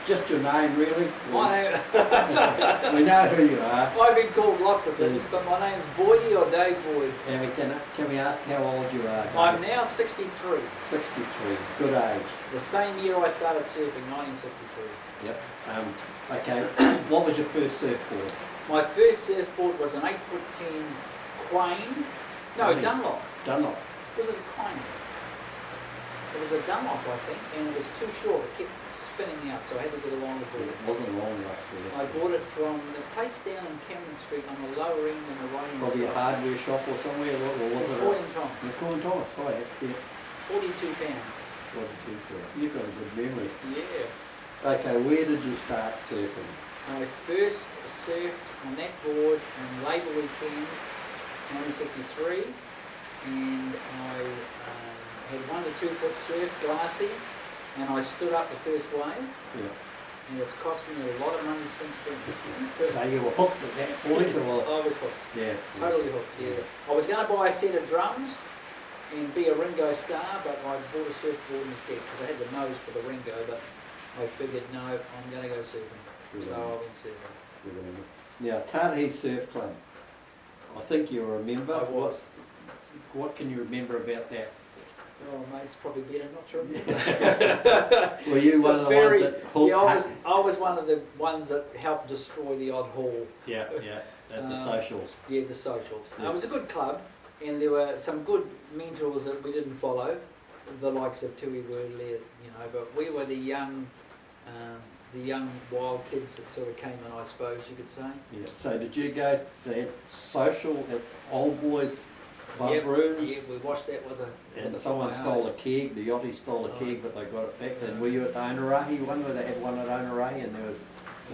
Just your name, really. My name, We know who you are. I've been called lots of things, but my name's Boydie or Dave Boyd. And can we ask how old you are? I'm now 63. 63. Good age. The same year I started surfing, 1963. Yep. Okay. What was your first surfboard? My first surfboard was an 8'10" Quain. No, Dunlop. Dunlop. Was it a Quain? It was a Dunlop, I think, and it was too short. It kept spinning out, so I had to get a longer board. It wasn't long enough for you. I bought it from the place down in Cameron Street on the lower end and the right hand Probably a hardware shop or somewhere, or was it? McCoy and Thomas. McCoy and Thomas, right. Yeah. 42 pounds. 42 pounds. You've got a good memory. Yeah. Okay, where did you start surfing? I first surfed on that board on Labour Weekend, 1963, and I had 1 to 2 foot surf, glassy, and I stood up the first wave. Yeah. And it's cost me a lot of money since then. So you were hooked at that point, or? I was hooked. Yeah. Totally hooked, yeah. I was going to buy a set of drums and be a Ringo star, but I bought a surfboard instead because I had the nose for the Ringo, but I figured, no, I'm going to go surfing. So I went surfing. Now, Taree Surf Club, I think you remember. I was. What can you remember about that? Oh, mate, it's probably better not to remember. Were you one of the ones that hooked? Yeah, I was one of the ones that helped destroy the odd haul. Yeah, at the socials. Yeah, the socials. Yeah. It was a good club, and there were some good mentors that we didn't follow, the likes of Tui Wordley, you know, but we were the young wild kids that sort of came in, I suppose you could say. Yeah. So did you go to that social at Old Boys Club rooms? Yeah, we watched that with and someone stole a keg, the yachty stole a keg, but they got it back. And were you at the Onerahi one where they had one at Onerahi, and there was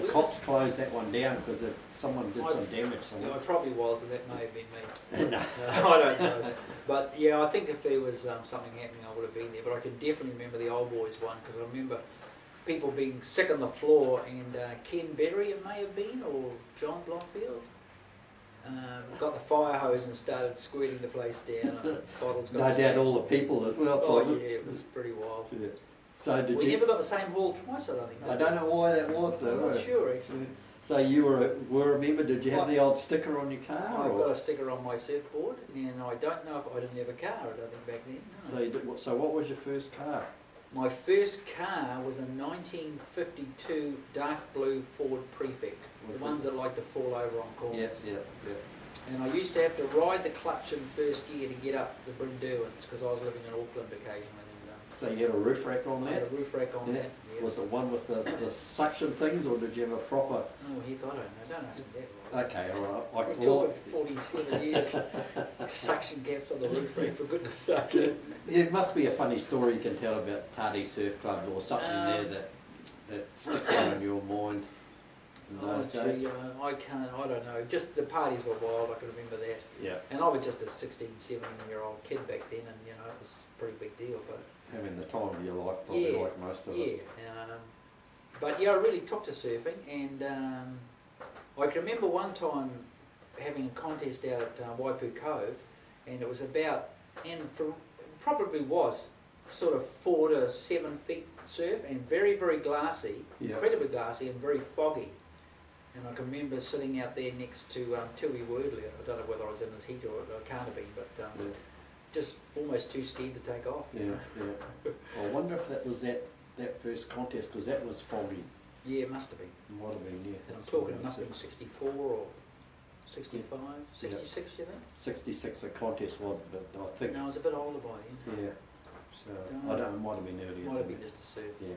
the cops closed that one down because someone did some damage somewhere? Yeah, I probably was, and that may have been me. No. I don't know. But yeah, I think if there was something happening, I would have been there. But I can definitely remember the Old Boys one because I remember people being sick on the floor, and Ken Berry it may have been, or John Blockfield, got the fire hose and started squirting the place down. And bottles got no doubt all the people as well. Oh yeah, it was pretty wild. Yeah. So did we you? never got the same haul twice, I don't think. I don't know why that was though. I'm not sure actually. So you were a member. Did you have the old sticker on your car? I've got a sticker on my surfboard, and I don't know if I didn't have a car. I don't think back then. No. So you did, so what was your first car? My first car was a 1952 dark blue Ford Prefect, the ones that like to fall over on corners. Yes, yeah. And I used to have to ride the clutch in first gear to get up the Brynderwins because I was living in Auckland occasionally. And, so you had a roof rack on that? I had a roof rack on that. Yeah. Was it one with the suction things, or did you have a proper? Oh heck, I don't know. Don't ask me that. Right? Okay, all right. We're talking 47 years. Suction caps on the roof rack, for goodness sake. It must be a funny story you can tell about Taree Surf Club or something there that sticks out in your mind in those days. I don't know. Just the parties were wild, I can remember that. Yeah. And I was just a 16, 17-year-old kid back then, and you know, it was a pretty big deal. But having the time of your life, probably like most of us. Yeah. But yeah, I really took to surfing, and I can remember one time having a contest out at Waipu Cove, and it was about, probably was sort of 4 to 7 feet surf, and very, very glassy, incredibly glassy, and very foggy. And I can remember sitting out there next to Tui Wordley. I don't know whether I was in his heat or I can't have been, but just almost too scared to take off. Yeah. I wonder if that was that first contest, because that was foggy. Yeah, it must have been. Might have been, yeah. And I'm talking, it must have been 64 or 65, 66, you think? 66 a contest was, but I think... No, I was a bit older by then. Yeah. So, I don't know, it might have been earlier. Might have been just a surf. Yeah.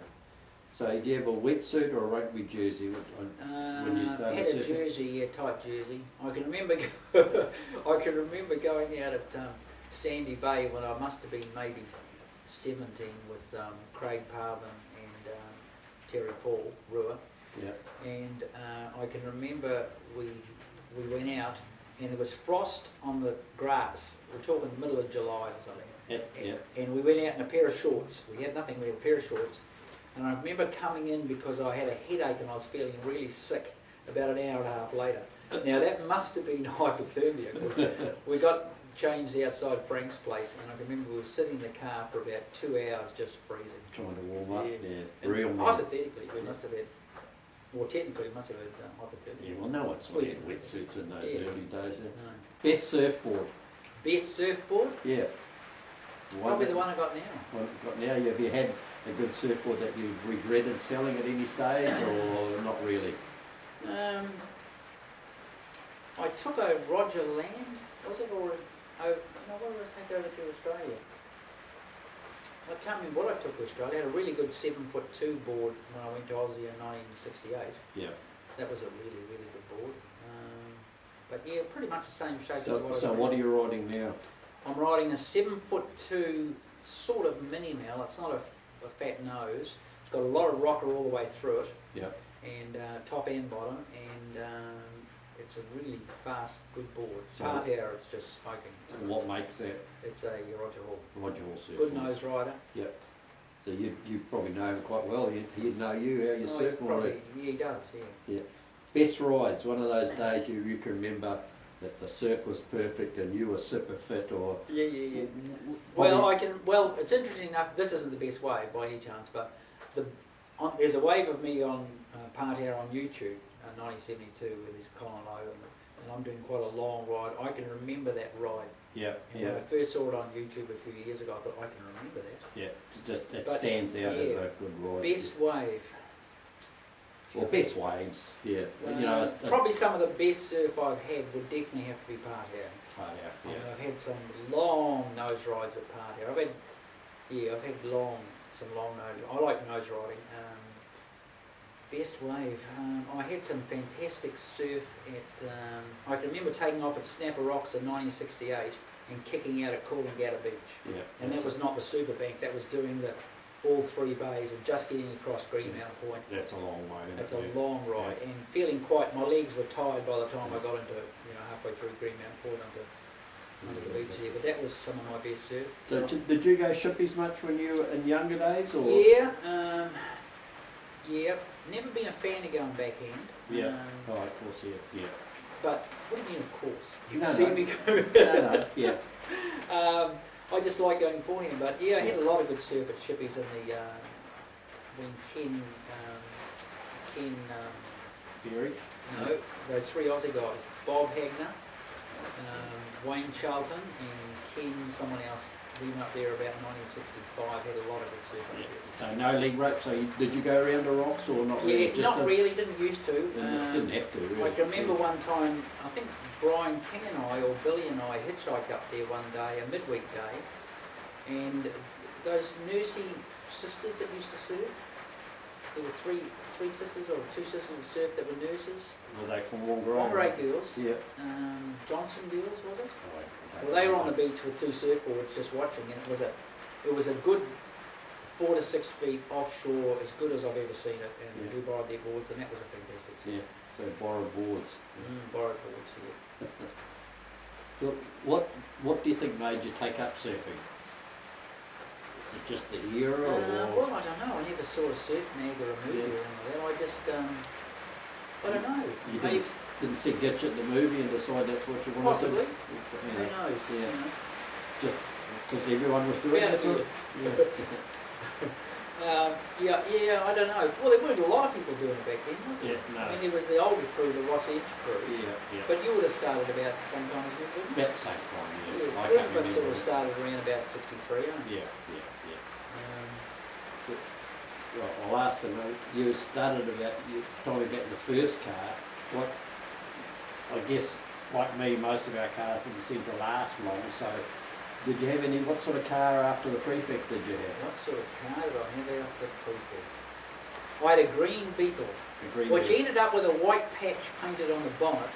So do you have a wetsuit or a rugby jersey when you started I had a jersey, yeah, tight jersey. I can remember going out at Sandy Bay when I must have been maybe 17 with Craig Parvin and Terry Paul Rua. Yeah. And I can remember we went out and there was frost on the grass. We're talking the middle of July or something. And we went out in a pair of shorts. We had nothing, we had a pair of shorts. And I remember coming in because I had a headache and I was feeling really sick about an hour and a half later. Now that must have been hypothermia because we got changed outside Frank's place, and I can remember we were sitting in the car for about 2 hours just freezing. Trying to warm up, yeah. And Real man. hypothetically, we must have had, well, technically, we must have had hypothetically. Yeah, well, no one's wearing wetsuits in those Yeah. early days. Eh? No. Best surfboard? Best surfboard? Yeah. Probably the one I got now. One you've got now. Have you had a good surfboard that you regretted selling at any stage, or not really? I took a Roger Land, was it, or no, what did I take over to Australia? I can't remember what I took to Australia. I had a really good 7'2" board when I went to Aussie in 1968. Yeah. That was a really, really good board. But yeah, pretty much the same shape as what So what are you riding now? I'm riding a 7'2" sort of mini mill. It's not a fat nose. It's got a lot of rocker all the way through it. Yeah. And top and bottom, and it's a really fast, good board. So Part hour, it's just smoking. And what makes that? It's a Roger Hall. Roger Hall surfboard. Good nose rider. Yep. So you probably know him quite well. He'd know you, how you surfboard is. Yeah, he does, yeah. Yeah. Best rides, one of those days you can remember that the surf was perfect and you were super fit, or... Yeah. Well, it's interesting enough, this isn't the best wave by any chance, but there's a wave of me on Part Hour on YouTube, 1972, with this Colin Lowe, and I'm doing quite a long ride. I can remember that ride. Yeah, and when I first saw it on YouTube a few years ago, I thought, I can remember that. Yeah, it stands out as a good ride. Best wave. Well, best waves, yeah. Probably some of the best surf I've had would definitely have to be Part Hour. Part Hour, yeah. I've had some long nose rides at Part Hour. I've had some long nose. I like nose riding. Best wave. I had some fantastic surf at. I can remember taking off at Snapper Rocks in 1968 and kicking out at Coolangatta Beach. Yeah. And that was not the super bank. That was doing all 3 bays and just getting across Green Mountain Point. That's a long way. That's a long ride, and feeling my legs were tired by the time I got into halfway through Green Mountain Point onto the beach here. But that was some of my best surf. So did you go shippies much when you were in younger days, or? Yeah. Never been a fan of going backhand. Yeah. Of course, yeah. But what do you mean, of course? You've No, seen me go. No, yeah. I just like going forehand, but yeah, I had a lot of good surf at shippies in the when Ken Berry? no, those 3 Aussie guys, Bob Hagner, Wayne Charlton, and Ken, someone else. We went up there about 1965. Had a lot of good surf. Yeah. So no leg rope. So did you go around the rocks or not really? Yeah, not really. Didn't used to. Didn't have to. Really. I can remember one time. I think Brian King and I, or Billy and I, hitchhiked up there one day, a midweek day, and those nursey sisters that used to surf. There were three sisters or 2 sisters that surfed that were nurses. Were they from Wongaray? Wongaray girls. Yeah. Johnson girls, was it? Oh, Well, they were on the beach with 2 surfboards just watching, and it was a good 4 to 6 feet offshore, as good as I've ever seen it, and we borrowed their boards, and that was a fantastic surf. Yeah, so borrowed boards. Borrowed boards, yeah. So what do you think made you take up surfing? Is it just the era, or? Well, I don't know. I never saw a surf mag or a movie or anything like that. I just, I don't know. You didn't see Gitchet the movie and decide that's what you wanted Possibly. to do? Who knows? Yeah. Just because everyone was doing it. Yeah, I don't know. Well, there weren't a lot of people doing it back then, was there? Yeah, no. I mean, there was the older crew, the Ross Edge crew. Yeah. But you would have started about the same time as we did. About the same time, yeah. Yeah, I both can't of us sort remember. of started around about 63, aren't we? Yeah. Well, I'll ask them, you started about, you told me about the first car. What, I guess, like me, most of our cars didn't seem to last long, so did you have what sort of car after the prefect did you have? What sort of car did I have after the prefect? I had a green Beetle, which ended up with a white patch painted on the bonnet,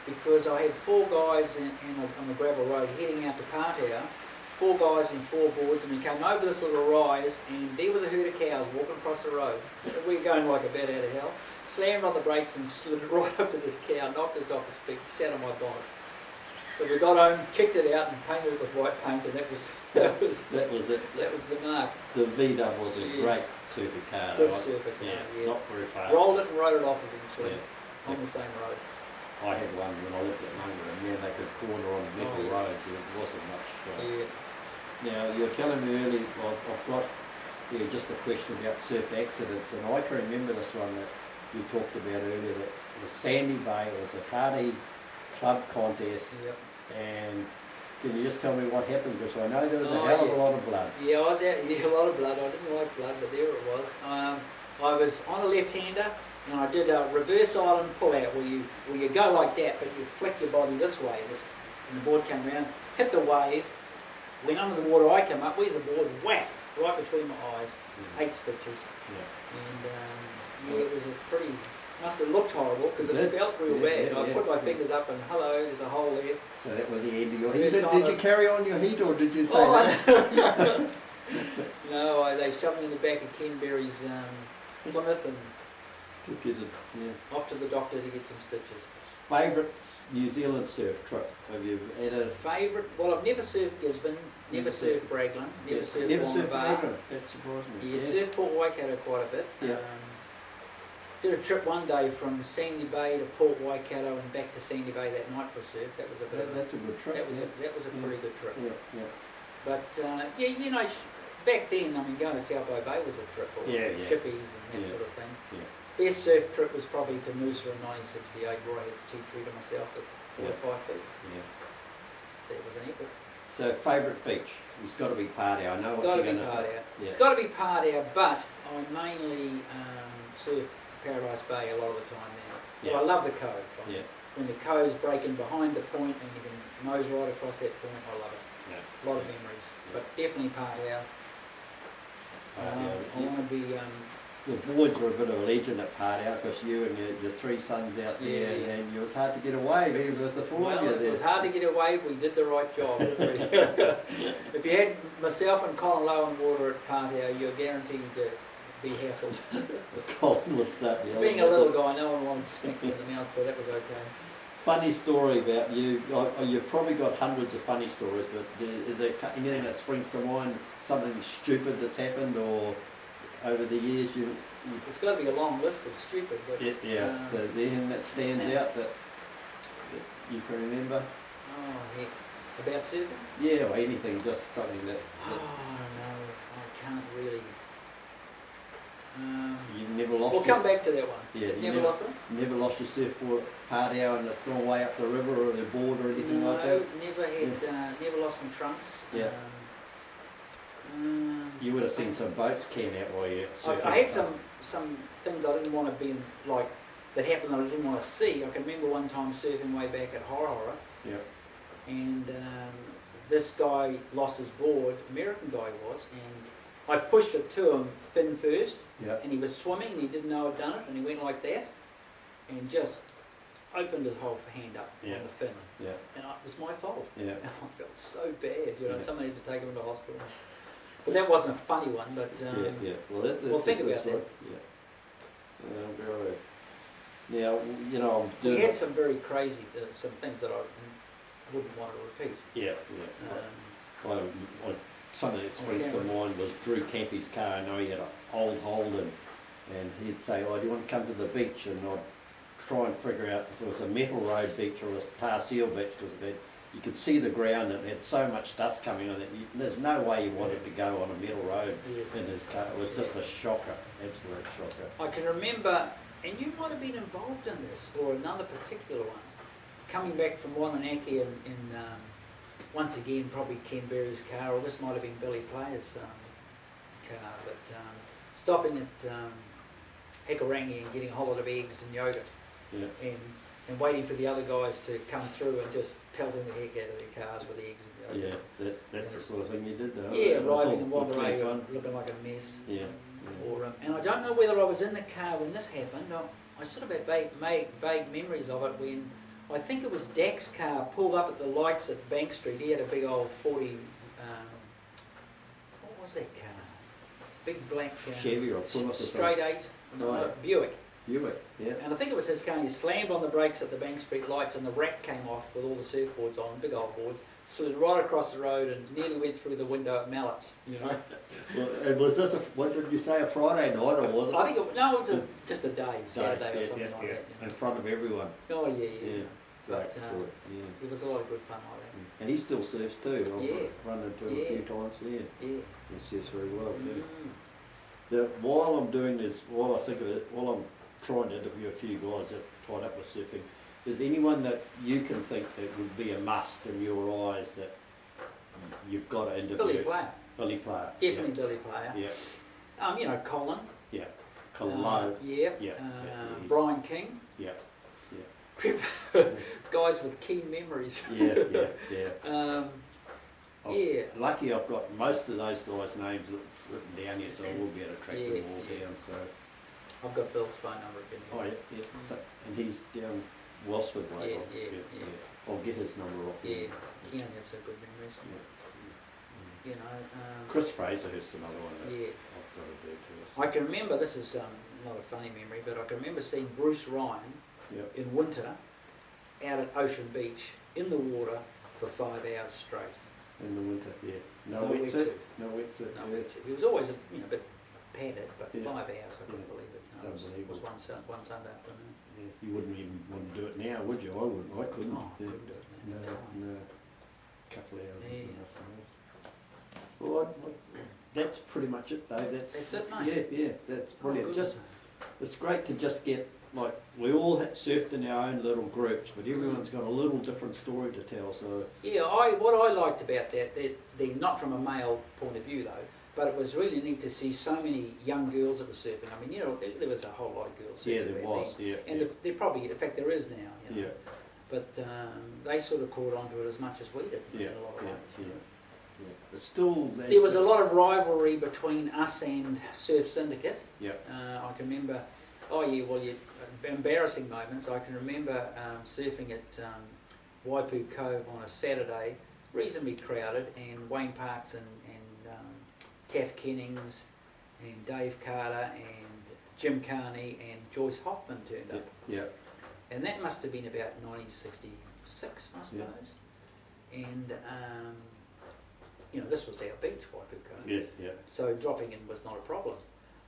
because I had 4 guys on the gravel road heading out to Part Hour, 4 guys and 4 boards, and we came over this little rise, and there was a herd of cows walking across the road. We were going like a bat out of hell. Slammed on the brakes and slid right up to this cow, knocked it off his feet, sat on my bonnet. So we got home, kicked it out, and painted it with white paint, and that was it. That was the mark. The V-Dub was a great surfer car. Good surfer car, yeah. Not very fast. Rolled it and rode it off eventually on the same road. I had one when I lived at Munga, and yeah, they could corner on the metal yeah. roads, and it wasn't much. Yeah. Now, you were telling me earlier, I've got just a question about surf accidents, and I can remember this one that you talked about earlier, that the Sandy Bay, it was a Hardy club contest, Yep. and can you just tell me what happened? Because I know there was a Oh, hell of yeah. a lot of blood. Yeah, I was out, a lot of blood. I didn't like blood, but there it was. I was on a left-hander, and I did a reverse island pull-out where you go like that, but you flick your body this way, and the board came around, hit the wave, went under the water, I come up, where's the board? Whack! Right between my eyes, 8 stitches. Yeah. And it was a pretty, must have looked horrible because it felt real bad. I put my fingers up and hello, there's a hole there. So that was the end of your First heat. time Did you carry on your heat, or did you say Oh, no, they shoved me in the back of Ken Berry's Plymouth and off to the doctor to get some stitches. Favourite New Zealand surf trip? Have you had a Favourite? Well, I've never surfed Gisborne, never surfed Raglan, never surfed Wongavar. That surprised me. Yeah, surfed Port Waikato quite a bit. Yeah. Did a trip one day from Sandy Bay to Port Waikato and back to Sandy Bay that night for surf. That was a bit. That's a good trip. That was a pretty good trip. Yeah. But yeah, you know, back then, I mean, going to Taupo Bay was a trip, or shippies and that sort of thing. Yeah. Best surf trip was probably to Noosa in 1968, where I had the tea tree to myself at 4 or 5 feet. Yeah. That was an epic. So favourite beach? It's got to be Pātea. I know what you're going to say. Yeah. It's got to be Pātea, but I mainly surf Paradise Bay a lot of the time now. Yeah. But I love the cove. Yeah. When the cove's breaking behind the point and you can nose right across that point, I love it. Yeah. A lot of memories. But definitely Pātea. I want to be... the boards were a bit of a legend at Pātea, because you and your 3 sons out there, and it was hard to get away even with the 4 of you there. It was hard to get away, we did the right job. If you had myself and Colin Lowe on water at Pātea, you're guaranteed to be hassled. Colin would start yelling. Being a little guy, no one wanted to smack me in the mouth, so that was okay. Funny story about you. You've probably got hundreds of funny stories, but is there anything that springs to mind, something stupid that's happened, or over the years It's got to be a long list of stupid, but... anything that stands out that you can remember? Oh, heck. About surfing? Yeah, or anything, just something that... Oh, no, I can't really... You've never lost We'll come back to that one. Yeah, Never lost one? Never lost your surfboard at Pātea and it's gone way up the river or the board or anything like that? No, never lost my trunks. Yeah. You would have seen some boats came out while you surfing. I had some things I didn't want to be in, like, that happened that I didn't want to see. I can remember one time surfing way back at Horror, yeah. And this guy lost his board, American guy was, and I pushed it to him fin first, and he was swimming and he didn't know I'd done it, and he went like that, and just opened his whole hand up on the fin, and it was my fault. And I felt so bad, you know. Someone had to take him to hospital. But that wasn't a funny one, but well, think about that. Now, you know, we had some very crazy, some things that I wouldn't want to repeat. Something that springs to mind was Drew Campy's car. I know he had an old Holden, and he'd say, "Oh, do you want to come to the beach?" And I'd try and figure out if it was a metal road beach or a tar seal beach, because you could see the ground and it had so much dust coming on it. There's no way you wanted to go on a metal road in his car. It was just a shocker, absolute shocker. I can remember, and you might have been involved in this, or another particular one, coming back from Whanganaki in once again, probably Ken Berry's car, or this might have been Billy Player's car, but stopping at Hekarangi and getting a whole lot of eggs and yogurt, and waiting for the other guys to come through and just pelting the heck out of their cars with eggs and yogurt. Yeah, that's the sort of thing you did, though. Yeah, riding in Whangarei looking like a mess. Or, and I don't know whether I was in the car when this happened. I sort of have vague memories of it when, I think it was Dak's car pulled up at the lights at Bank Street. He had a big old 40, what was that car? Big black... Chevy or Plymouth or Straight 8, no, Buick. Buick, yeah. And I think it was his car. He slammed on the brakes at the Bank Street lights, and the rack came off with all the surfboards on, big old boards, slid right across the road and nearly went through the window at Mallett's. You know. Well, and was this what did you say, a Friday night, or was it? I think it was just a day, Saturday or something like that. You know. In front of everyone. Oh yeah. Great But story. it was a lot of good fun like that. And he still surfs too. I've run into him a few times. Yeah. He surfs very well too. Mm. While I'm doing this, while I think of it, while I'm trying to interview a few guys that tied up with surfing, is there anyone that you can think that would be a must in your eyes that you've got to interview? Billy Player. Billy Player. Definitely Billy Player. Yeah. You know, Colin. Yeah. Colin Lowe. Yeah. Brian King. Yeah. Guys with keen memories. Yeah. Yeah. Lucky I've got most of those guys' names written down here, so I will be able to track them all down. So I've got Bill's phone number again. Oh yeah. So, and he's down Wellsford way. I'll get his number off. Yeah. He only has so good memories. You know. Chris Fraserhurst's another one that I've got to do too. I can remember, this is not a funny memory, but I can remember seeing Bruce Ryan in winter out at Ocean Beach in the water for 5 hours straight. In the winter, No wetsuit. No wetsuit. He was always a bit padded, but 5 hours, I couldn't believe it. It's unbelievable. It was one Sunday afternoon. Yeah. You wouldn't even want to do it now, would you? I wouldn't. I couldn't. Oh, I couldn't do it now. No. A couple of hours is enough for me. Well, that's pretty much it, Dave. That's it, mate. Yeah. That's brilliant. It's great to just get, like, we all surfed in our own little groups, but everyone's got a little different story to tell. So what I liked about that, they're not from a male point of view though, but it was really neat to see so many young girls that were surfing. I mean, there was a whole lot of girls surfing. Yeah, there was. Then. And there probably, in fact, there is now. You know? But they sort of caught on to it as much as we did. In a lot of ways. But still, there was a lot of rivalry between us and Surf Syndicate. I can remember. Embarrassing moments. I can remember surfing at Waipu Cove on a Saturday, reasonably crowded, and Wayne Parks and Taff Kennings and Dave Carter and Jim Carney and Joyce Hoffman turned up. And that must have been about 1966, I suppose. And this was our beach, Waipu Cove. So dropping in was not a problem.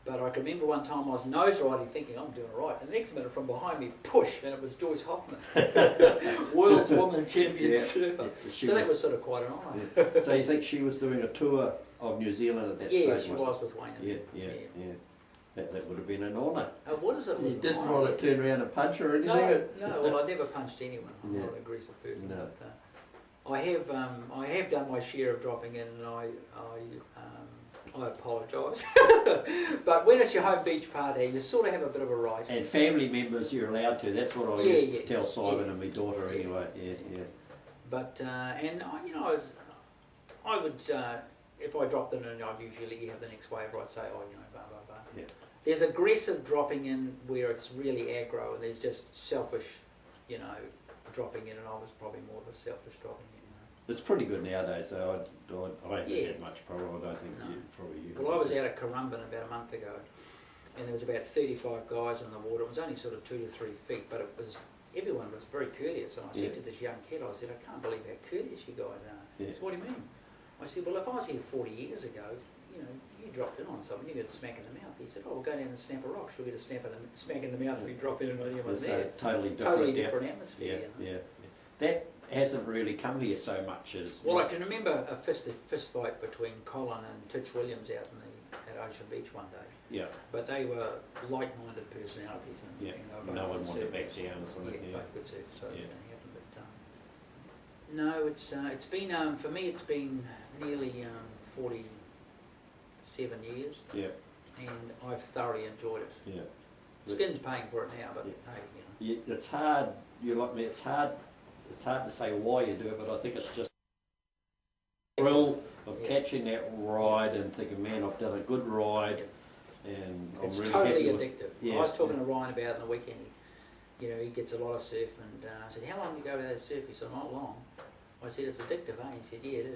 But I can remember one time I was nose riding thinking I'm doing all right, and the next minute from behind me, push, and it was Joyce Hoffman, world's woman champion surfer. So that was sort of quite an honour. So you think she was doing a tour of New Zealand at that stage? Yeah, she was with Wayne. Yeah. That would have been an honour. What is it? You didn't want to turn around and punch her or anything? No, well I never punched anyone. I'm not an aggressive person. No. But, I have done my share of dropping in, and I apologise. But when it's your home beach party, you sort of have a bit of a right. And family members, you're allowed to. That's what I used to tell Simon and my daughter anyway. But I would if I dropped in, and I'd usually have the next wave, I'd say, blah blah blah. There's aggressive dropping in where it's really aggro, and there's just selfish, dropping in, and I was probably more of a selfish dropping in. It's pretty good nowadays, so I haven't had much problem. I don't think you. Well, I was out at Currumbin about a month ago, and there was about 35 guys in the water. It was only sort of 2 to 3 feet, but everyone was very courteous. And I said to this young kid, I said, I can't believe how courteous you guys are. He said, what do you mean? I said, well, if I was here 40 years ago, you dropped in on someone, you get a smack in the mouth. He said, we'll go down and snap a rock. She'll get a smack in the mouth if you drop in and not anyone there. It's a totally different atmosphere. That hasn't really come here so much as... Well, I can remember a fist fight between Colin and Titch Williams out at Ocean Beach one day. But they were like-minded personalities. And no one wanted to back down or something. Both good surfers, so it didn't happen. But no, it's been, for me, it's been nearly 47 years. And I've thoroughly enjoyed it. Skin's paying for it now, but hey, it's hard. You're like me. It's hard to say why you do it, but I think it's just the thrill of catching that ride and thinking, man, I've done a good ride, and I'm really totally happy addictive. I was talking to Ryan about it on the weekend. He gets a lot of surf, and I said, how long do you go without a surf? He said, not long. I said, it's addictive, eh? He said, yeah, it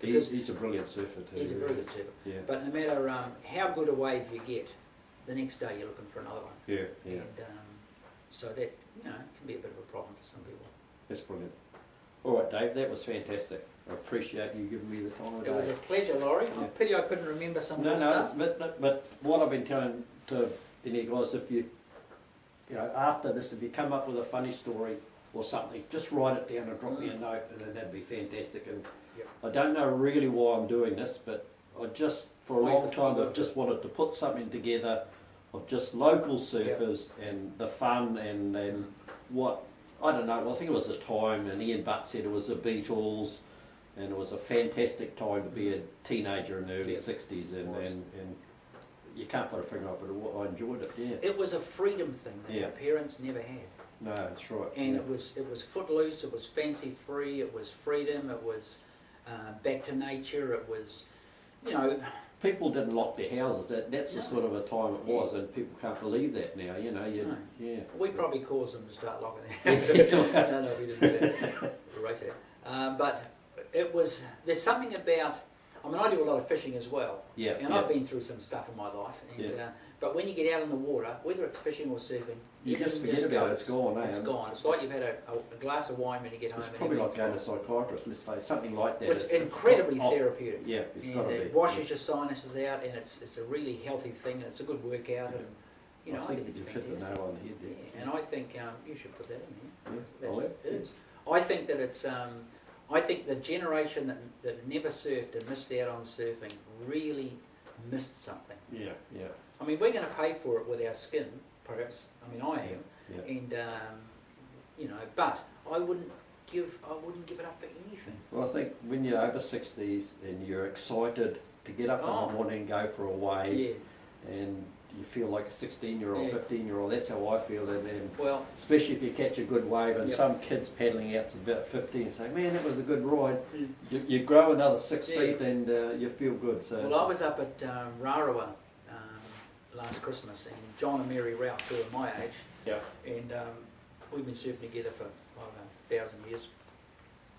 is. He's a brilliant surfer too. He's a very good surfer. But no matter how good a wave you get, the next day you're looking for another one. Yeah, yeah. And so that, can be a bit of a problem for some people. That's brilliant. All right, Dave, that was fantastic. I appreciate you giving me the time of day. It was a pleasure, Laurie. Yeah. Pity I couldn't remember some of the stuff. But what I've been telling to any guys, if you after this, if you come up with a funny story or something, just write it down and drop me a note, and then that'd be fantastic. And Yep. I don't know really why I'm doing this, but I just, for a long time, I've just wanted to put something together of just local surfers and the fun and what, I don't know, I think it was the time, and Ian Butt said it was the Beatles, and it was a fantastic time to be a teenager in the early 60s, and you can't put a finger on it, but I enjoyed it, yeah. It was a freedom thing that our parents never had. No, that's right. And it was footloose, it was fancy free, it was freedom, it was back to nature, it was, People didn't lock their houses. That's the sort of a time it was, and people can't believe that now. Yeah. We probably caused them to start locking their houses. No, we didn't do that. Erase that. But it was. There's something about. I mean, I do a lot of fishing as well. Yeah. And I've been through some stuff in my life. And, but when you get out in the water, whether it's fishing or surfing, you just forget about it. It's gone. It's gone. It's like you've had a glass of wine when you get home. It's probably like going to a psychiatrist. Let's face something like that. Well, it's incredibly therapeutic. Yeah, it's got to be. It washes your sinuses out, and it's a really healthy thing, and it's a good workout. And I think it's you've fantastic. hit the nail on the head there. Yeah, and I think you should put that in here. Yeah, It is. I think that it's. I think the generation that never surfed and missed out on surfing really missed something. Yeah. I mean, we're going to pay for it with our skin, perhaps. I mean, I am, Yeah. and but I wouldn't give it up for anything. Well, I think when you're over 60s and you're excited to get up in the morning and go for a wave, and you feel like a 16-year-old, 15-year-old, that's how I feel. And well, especially if you catch a good wave, and some kids paddling out's about 15 say, man, that was a good ride. You grow another 6 feet and you feel good. So. Well, I was up at Rarawa last Christmas, and John and Mary Ralph, who are my age, and we've been surfing together for, I don't know, 1,000 years.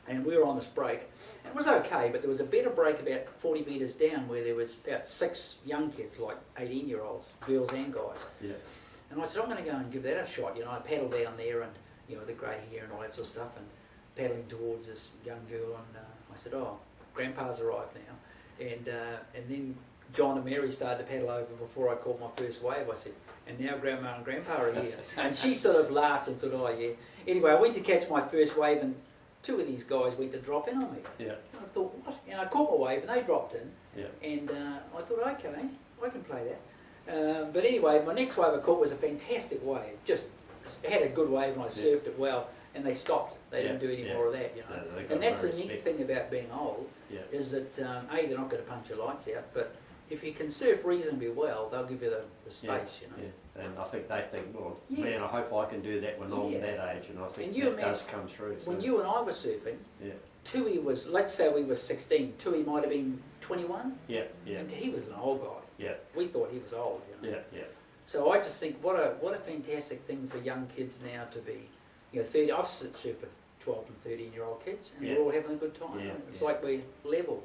And we were on this break, and it was okay, but there was a better break about 40 metres down where there was about 6 young kids, like 18-year-olds, girls and guys. Yeah. And I said, I'm going to go and give that a shot. I paddled down there, and the grey hair and all that sort of stuff, and paddling towards this young girl, and I said, oh, Grandpa's arrived now. And then John and Mary started to paddle over before I caught my first wave. I said, and now Grandma and Grandpa are here. And she sort of laughed and thought, oh yeah. Anyway, I went to catch my first wave, and 2 of these guys went to drop in on me. Yeah. And I thought, what? And I caught my wave, and they dropped in. Yeah. And I thought, okay, I can play that. But anyway, my next wave I caught was a fantastic wave. Just had a good wave, and I surfed it well. And they stopped. They didn't do any more of that, And that's the neat thing about being old, is that A, they're not going to punch your lights out, but if you can surf reasonably well, they'll give you the space, Yeah. And I think they think, well, man, I hope I can do that when I'm that age, and I think that does come through. So. When you and I were surfing, Tui was, let's say we were 16, Tui might have been 21. Yeah. And he was an old guy. Yeah. We thought he was old, Yeah. So I just think what a fantastic thing for young kids now to be. 30. I've surfed with 12 and 13-year-old kids, and we're all having a good time. It's like we're level.